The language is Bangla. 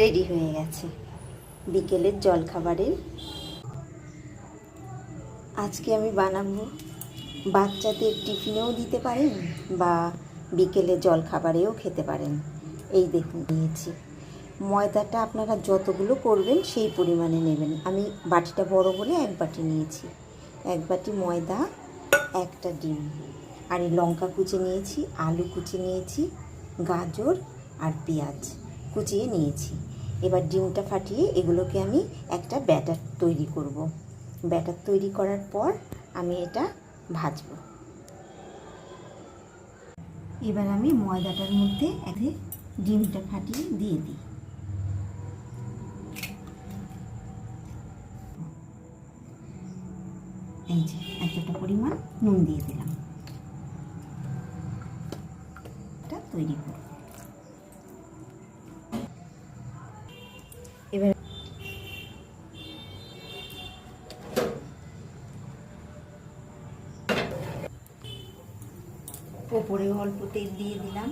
রেডি হয়ে গেছে বিকেলের জলখাবারের। আজকে আমি বানাবো, বাচ্চাদের টিফিনেও দিতে পারেন বা বিকেলে জলখাবারেও খেতে পারেন। এই দেখুন নিয়েছি ময়দাটা, আপনারা যতগুলো করবেন সেই পরিমাণে নেবেন। আমি বাটিটা বড় বলে এক বাটি নিয়েছি। এক বাটি ময়দা, একটা ডিম, আর এই লঙ্কা কুচি নিয়েছি, আলু কুচি নিয়েছি, গাজর আর পেঁয়াজ কুচিয়ে নিয়েছি। এবার ডিমটা ফাটিয়ে এগুলোকে আমি একটা ব্যাটার তৈরি করব। ব্যাটার তৈরি করার পর আমি এটা ভাজবো। এবার আমি ময়দাটার মধ্যে ডিমটা ফাটিয়ে দিয়ে দিই। এই যে এতটা পরিমাণ নুন দিয়ে দিলাম। এটা তৈরি করব। এবার ওপরে অল্প তেল দিয়ে দিলাম।